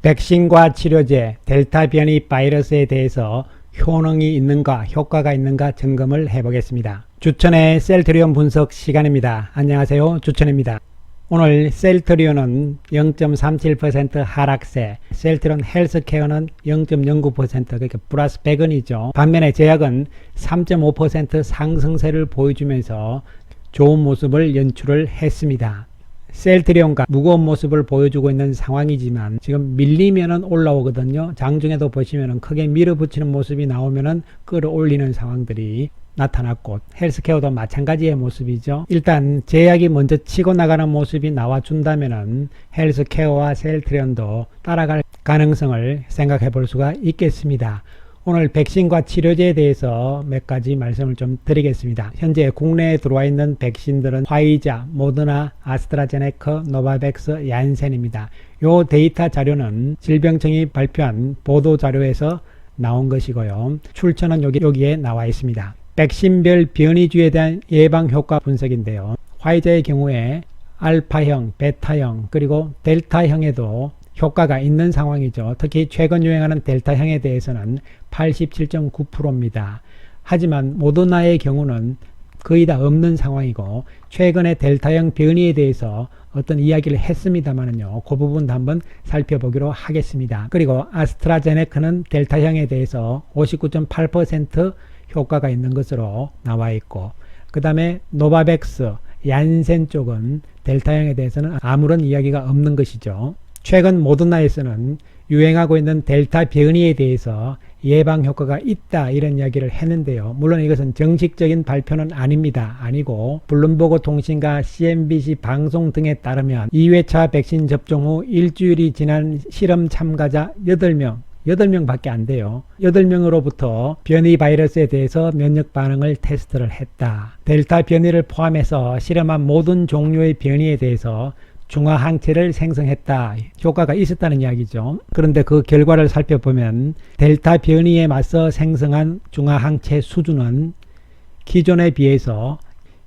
백신과 치료제, 델타 변이 바이러스에 대해서 효능이 있는가, 효과가 있는가 점검을 해보겠습니다. 주천의 셀트리온 분석 시간입니다. 안녕하세요. 주천입니다. 오늘 셀트리온은 0.37% 하락세, 셀트리온 헬스케어는 0.09%, 그러니까 플러스 100원이죠. 반면에 제약은 3.5% 상승세를 보여주면서 좋은 모습을 연출을 했습니다. 셀트리온과 무거운 모습을 보여주고 있는 상황이지만 지금 밀리면은 올라오거든요. 장중에도 보시면은 크게 밀어붙이는 모습이 나오면은 끌어올리는 상황들이 나타났고, 헬스케어도 마찬가지의 모습이죠. 일단 제약이 먼저 치고 나가는 모습이 나와준다면은 헬스케어와 셀트리온도 따라갈 가능성을 생각해 볼 수가 있겠습니다. 오늘 백신과 치료제에 대해서 몇 가지 말씀을 좀 드리겠습니다. 현재 국내에 들어와 있는 백신들은 화이자, 모더나, 아스트라제네카, 노바백스, 얀센입니다. 요 데이터 자료는 질병청이 발표한 보도 자료에서 나온 것이고요. 출처는 여기에 나와 있습니다. 백신별 변이주에 대한 예방 효과 분석인데요. 화이자의 경우에 알파형, 베타형, 그리고 델타형에도 효과가 있는 상황이죠. 특히 최근 유행하는 델타형에 대해서는 87.9%입니다. 하지만 모더나의 경우는 거의 다 없는 상황이고, 최근에 델타형 변이에 대해서 어떤 이야기를 했습니다만은요, 그 부분도 한번 살펴보기로 하겠습니다. 그리고 아스트라제네카는 델타형에 대해서 59.8% 효과가 있는 것으로 나와 있고, 그 다음에 노바백스, 얀센 쪽은 델타형에 대해서는 아무런 이야기가 없는 것이죠. 최근 모더나에서는 유행하고 있는 델타 변이에 대해서 예방 효과가 있다, 이런 이야기를 했는데요. 물론 이것은 정식적인 발표는 아닙니다. 아니고 블룸버그 통신과 CNBC 방송 등에 따르면 2회차 백신 접종 후 일주일이 지난 실험 참가자 8명 밖에 안 돼요. 8명으로부터 변이 바이러스에 대해서 면역 반응을 테스트를 했다. 델타 변이를 포함해서 실험한 모든 종류의 변이에 대해서 중화 항체를 생성했다. 효과가 있었다는 이야기죠. 그런데 그 결과를 살펴보면 델타 변이에 맞서 생성한 중화 항체 수준은 기존에 비해서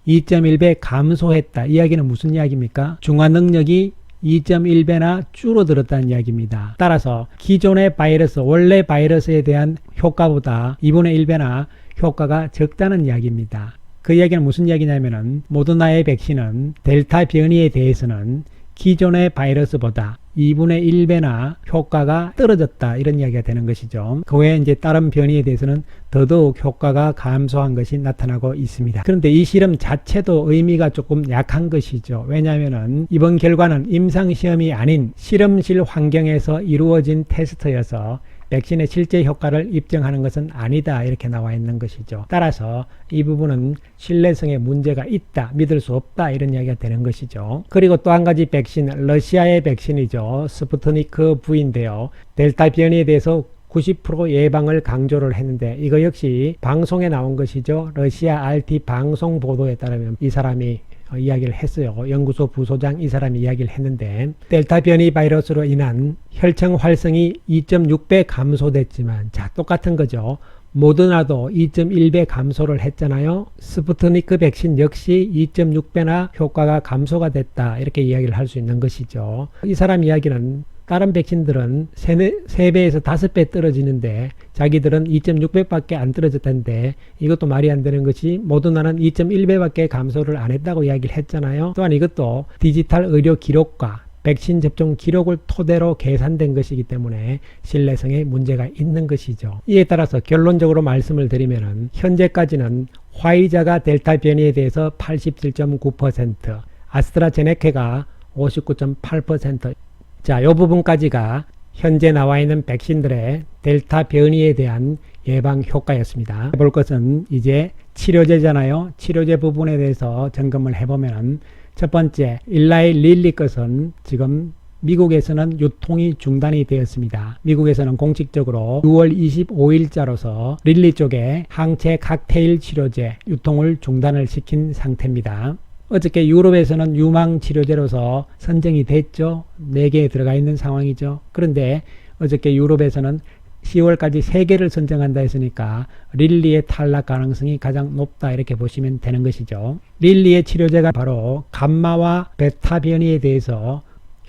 2.1배 감소했다. 이야기는 무슨 이야기입니까? 중화 능력이 2.1배나 줄어들었다는 이야기입니다. 따라서 기존의 바이러스, 원래 바이러스에 대한 효과보다 2분의 1배나 효과가 적다는 이야기입니다. 그 이야기는 무슨 이야기냐면은 모더나의 백신은 델타 변이에 대해서는 기존의 바이러스보다 2분의 1배나 효과가 떨어졌다, 이런 이야기가 되는 것이죠. 그 외에 이제 다른 변이에 대해서는 더더욱 효과가 감소한 것이 나타나고 있습니다. 그런데 이 실험 자체도 의미가 조금 약한 것이죠. 왜냐하면은 이번 결과는 임상시험이 아닌 실험실 환경에서 이루어진 테스트여서 백신의 실제 효과를 입증하는 것은 아니다, 이렇게 나와 있는 것이죠. 따라서 이 부분은 신뢰성에 문제가 있다, 믿을 수 없다, 이런 이야기가 되는 것이죠. 그리고 또 한 가지 백신, 러시아의 백신이죠. 스푸트니크 V인데요. 델타 변이에 대해서 90% 예방을 강조를 했는데, 이거 역시 방송에 나온 것이죠. 러시아 RT 방송 보도에 따르면 이 사람이 이야기를 했어요. 연구소 부소장 이 사람이 이야기를 했는데, 델타 변이 바이러스로 인한 혈청 활성이 2.6배 감소됐지만, 자, 똑같은 거죠. 모더나도 2.1배 감소를 했잖아요. 스푸트니크 백신 역시 2.6배나 효과가 감소가 됐다, 이렇게 이야기를 할 수 있는 것이죠. 이 사람 이야기는 다른 백신들은 3배에서 5배 떨어지는데 자기들은 2.6배밖에 안 떨어졌다는데, 이것도 말이 안 되는 것이 모더나는 2.1배밖에 감소를 안 했다고 이야기를 했잖아요. 또한 이것도 디지털 의료 기록과 백신 접종 기록을 토대로 계산된 것이기 때문에 신뢰성에 문제가 있는 것이죠. 이에 따라서 결론적으로 말씀을 드리면은 현재까지는 화이자가 델타 변이에 대해서 87.9%, 아스트라제네카가 59.8%, 자, 이 부분까지가 현재 나와 있는 백신들의 델타 변이에 대한 예방 효과였습니다. 볼 것은 이제 치료제잖아요. 치료제 부분에 대해서 점검을 해보면, 첫 번째, 일라이 릴리 것은 지금 미국에서는 유통이 중단이 되었습니다. 미국에서는 공식적으로 6월 25일자로서 릴리 쪽에 항체 칵테일 치료제 유통을 중단을 시킨 상태입니다. 어저께 유럽에서는 유망 치료제로서 선정이 됐죠. 4개에 들어가 있는 상황이죠. 그런데 어저께 유럽에서는 10월까지 3개를 선정한다 했으니까 릴리의 탈락 가능성이 가장 높다, 이렇게 보시면 되는 것이죠. 릴리의 치료제가 바로 감마와 베타 변이에 대해서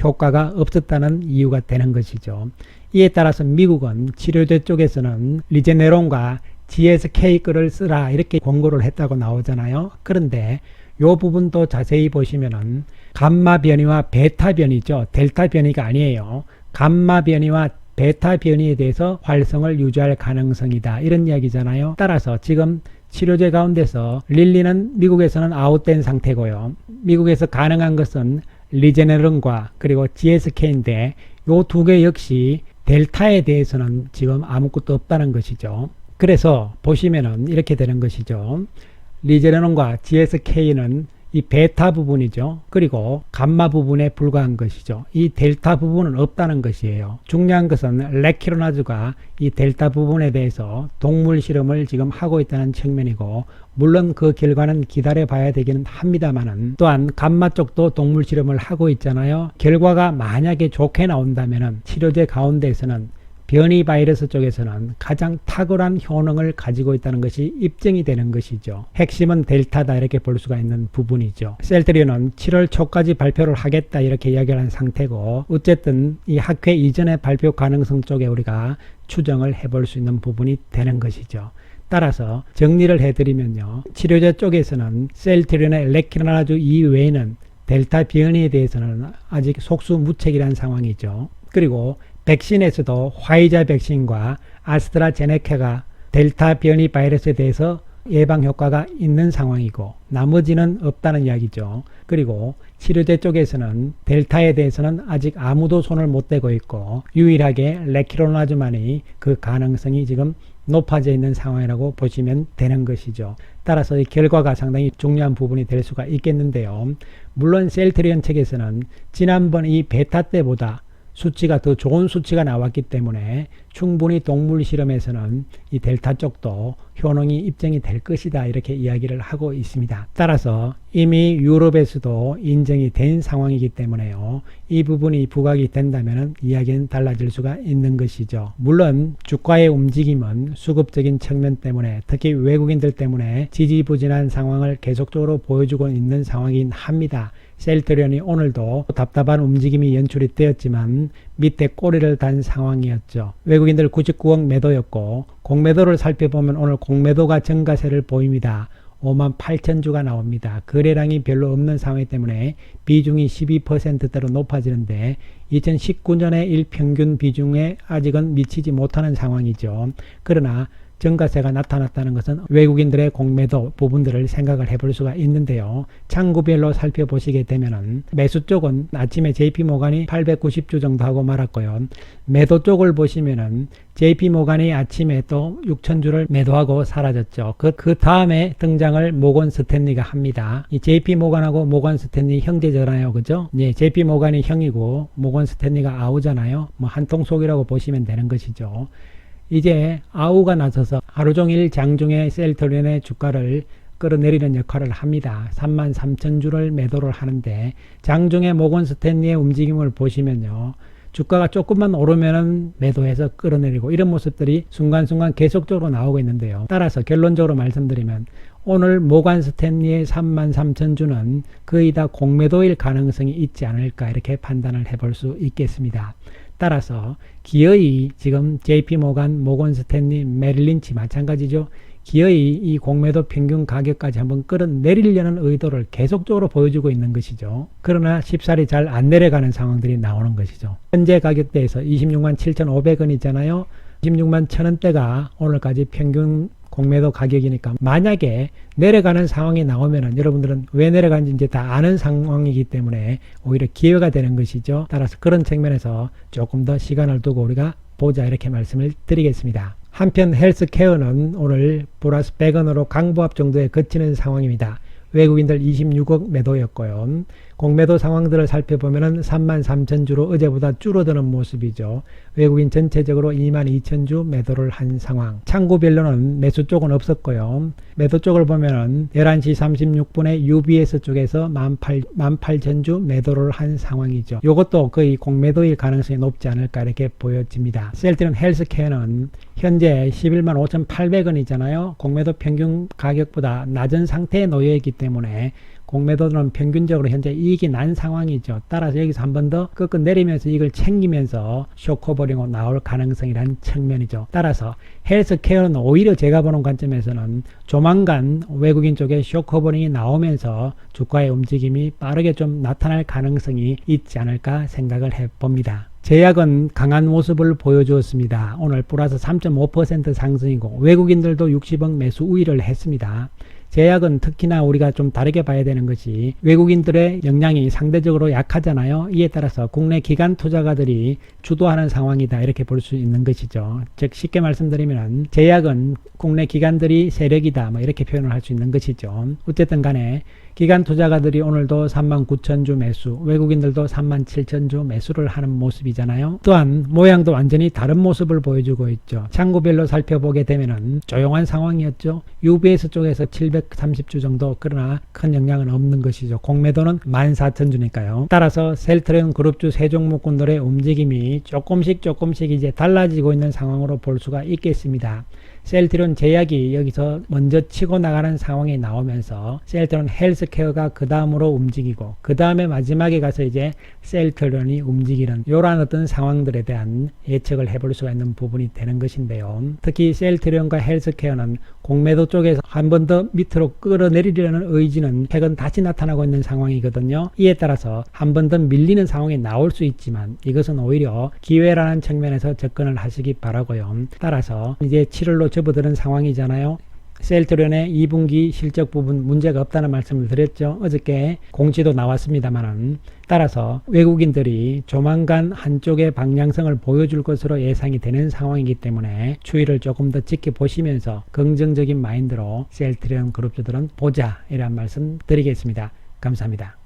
효과가 없었다는 이유가 되는 것이죠. 이에 따라서 미국은 치료제 쪽에서는 리제네론과 GSK 거를 쓰라 이렇게 권고를 했다고 나오잖아요. 그런데 이 부분도 자세히 보시면은 감마 변이와 베타 변이죠. 델타 변이가 아니에요. 감마 변이와 베타 변이에 대해서 활성을 유지할 가능성이다 이런 이야기잖아요. 따라서 지금 치료제 가운데서 릴리는 미국에서는 아웃된 상태고요. 미국에서 가능한 것은 리제네론과 그리고 GSK인데 이 두 개 역시 델타에 대해서는 지금 아무것도 없다는 것이죠. 그래서 보시면은 이렇게 되는 것이죠. 리제네론과 GSK는 이 베타 부분이죠. 그리고 감마 부분에 불과한 것이죠. 이 델타 부분은 없다는 것이에요. 중요한 것은 레키로나즈가 이 델타 부분에 대해서 동물 실험을 지금 하고 있다는 측면이고, 물론 그 결과는 기다려 봐야 되기는 합니다만은, 또한 감마 쪽도 동물 실험을 하고 있잖아요. 결과가 만약에 좋게 나온다면은 치료제 가운데에서는 변이 바이러스 쪽에서는 가장 탁월한 효능을 가지고 있다는 것이 입증이 되는 것이죠. 핵심은 델타다 이렇게 볼 수가 있는 부분이죠. 셀트리온은 7월 초까지 발표를 하겠다 이렇게 이야기를 한 상태고, 어쨌든 이 학회 이전의 발표 가능성 쪽에 우리가 추정을 해볼 수 있는 부분이 되는 것이죠. 따라서 정리를 해드리면요, 치료제 쪽에서는 셀트리온의 레키로나즈 이외에는 델타 변이에 대해서는 아직 속수무책이라는 상황이죠. 그리고 백신에서도 화이자 백신과 아스트라제네카가 델타 변이 바이러스에 대해서 예방 효과가 있는 상황이고 나머지는 없다는 이야기죠. 그리고 치료제 쪽에서는 델타에 대해서는 아직 아무도 손을 못 대고 있고 유일하게 레키로나즈만이 그 가능성이 지금 높아져 있는 상황이라고 보시면 되는 것이죠. 따라서 이 결과가 상당히 중요한 부분이 될 수가 있겠는데요. 물론 셀트리온 측에서는 지난번 이 베타 때보다 수치가 더 좋은 수치가 나왔기 때문에 충분히 동물 실험에서는 이 델타 쪽도 효능이 입증이 될 것이다 이렇게 이야기를 하고 있습니다. 따라서 이미 유럽에서도 인정이 된 상황이기 때문에요, 이 부분이 부각이 된다면 이야기는 달라질 수가 있는 것이죠. 물론 주가의 움직임은 수급적인 측면 때문에, 특히 외국인들 때문에 지지부진한 상황을 계속적으로 보여주고 있는 상황이긴 합니다. 셀트리온이 오늘도 답답한 움직임이 연출이 되었지만 밑에 꼬리를 단 상황이었죠. 외국인들 99억 매도였고, 공매도를 살펴보면 오늘 공매도가 증가세를 보입니다. 58,000주가 나옵니다. 거래량이 별로 없는 상황이기 때문에 비중이 12%대로 높아지는데 2019년의 일평균 비중에 아직은 미치지 못하는 상황이죠. 그러나 증가세가 나타났다는 것은 외국인들의 공매도 부분들을 생각을 해볼 수가 있는데요. 창구별로 살펴보시게 되면은 매수 쪽은 아침에 JP모간이 890주 정도 하고 말았고요. 매도 쪽을 보시면은 JP모간이 아침에 또 6,000주를 매도하고 사라졌죠. 그 다음에 등장을 모건 스탠리가 합니다. 이 JP모간하고 모건 스탠리 형제잖아요. 그죠? 예, JP모간이 형이고 모건 스탠리가 아우잖아요. 뭐 한통속이라고 보시면 되는 것이죠. 이제 아우가 나서서 하루 종일 장중에 셀트리온의 주가를 끌어내리는 역할을 합니다. 33,000주를 매도를 하는데 장중에 모건 스탠리의 움직임을 보시면요, 주가가 조금만 오르면은 매도해서 끌어내리고 이런 모습들이 순간순간 계속적으로 나오고 있는데요. 따라서 결론적으로 말씀드리면 오늘 모건 스탠리의 33,000주는 거의 다 공매도일 가능성이 있지 않을까 이렇게 판단을 해볼 수 있겠습니다. 따라서 기어이 지금 JP모간, 모건 스탠리, 메릴린치 마찬가지죠. 기어이 이 공매도 평균 가격까지 한번 끌어내리려는 의도를 계속적으로 보여주고 있는 것이죠. 그러나 쉽사리 잘 안 내려가는 상황들이 나오는 것이죠. 현재 가격대에서 26만 7,500원이잖아요. 26만 1,000원대가 오늘까지 평균 공매도 가격이니까 만약에 내려가는 상황이 나오면은 여러분들은 왜 내려가는지 이제 다 아는 상황이기 때문에 오히려 기회가 되는 것이죠. 따라서 그런 측면에서 조금 더 시간을 두고 우리가 보자 이렇게 말씀을 드리겠습니다. 한편 헬스케어는 오늘 플러스 100원으로 강보합 정도에 그치는 상황입니다. 외국인들 26억 매도였고요. 공매도 상황들을 살펴보면 33,000주로 어제보다 줄어드는 모습이죠. 외국인 전체적으로 22,000주 매도를 한 상황. 창구별로는 매수 쪽은 없었고요. 매도 쪽을 보면 11시 36분에 UBS 쪽에서 18,000주 매도를 한 상황이죠. 이것도 거의 공매도일 가능성이 높지 않을까 이렇게 보여집니다. 셀트리온 헬스케어는 현재 11만 5,800원이잖아요. 공매도 평균 가격보다 낮은 상태에 놓여 있기 때문에 공매도는 평균적으로 현재 이익이 난 상황이죠. 따라서 여기서 한 번 더 꺾어 내리면서 이걸 챙기면서 쇼커버링으로 나올 가능성이라는 측면이죠. 따라서 헬스케어는 오히려 제가 보는 관점에서는 조만간 외국인 쪽에 쇼커버링이 나오면서 주가의 움직임이 빠르게 좀 나타날 가능성이 있지 않을까 생각을 해봅니다. 제약은 강한 모습을 보여주었습니다. 오늘 플러스 3.5% 상승이고 외국인들도 60억 매수 우위를 했습니다. 제약은 특히나 우리가 좀 다르게 봐야 되는 것이 외국인들의 역량이 상대적으로 약하잖아요. 이에 따라서 국내 기관 투자가들이 주도하는 상황이다 이렇게 볼 수 있는 것이죠. 즉 쉽게 말씀드리면 제약은 국내 기관들이 세력이다 뭐 이렇게 표현을 할 수 있는 것이죠. 어쨌든 간에 기관 투자가들이 오늘도 39,000주 매수, 외국인들도 37,000주 매수를 하는 모습이잖아요. 또한 모양도 완전히 다른 모습을 보여주고 있죠. 창구별로 살펴보게 되면은 조용한 상황이었죠. UBS 쪽에서 730주 정도, 그러나 큰 영향은 없는 것이죠. 공매도는 14,000주니까요. 따라서 셀트리온 그룹주 세 종목군들의 움직임이 조금씩 이제 달라지고 있는 상황으로 볼 수가 있겠습니다. 셀트리온 제약이 여기서 먼저 치고 나가는 상황이 나오면서 셀트리온 헬스케어가 그 다음으로 움직이고 그 다음에 마지막에 가서 이제 셀트리온이 움직이는 이러한 어떤 상황들에 대한 예측을 해볼 수가 있는 부분이 되는 것인데요. 특히 셀트리온과 헬스케어는 공매도 쪽에서 한 번 더 밑으로 끌어내리려는 의지는 최근 다시 나타나고 있는 상황이거든요. 이에 따라서 한 번 더 밀리는 상황이 나올 수 있지만 이것은 오히려 기회라는 측면에서 접근을 하시기 바라고요. 따라서 이제 7월로 접어드는 상황이잖아요. 셀트리온의 2분기 실적 부분 문제가 없다는 말씀을 드렸죠. 어저께 공시도 나왔습니다만 따라서 외국인들이 조만간 한쪽의 방향성을 보여줄 것으로 예상이 되는 상황이기 때문에 추이를 조금 더 지켜보시면서 긍정적인 마인드로 셀트리온 그룹주들은 보자 이런 말씀 드리겠습니다. 감사합니다.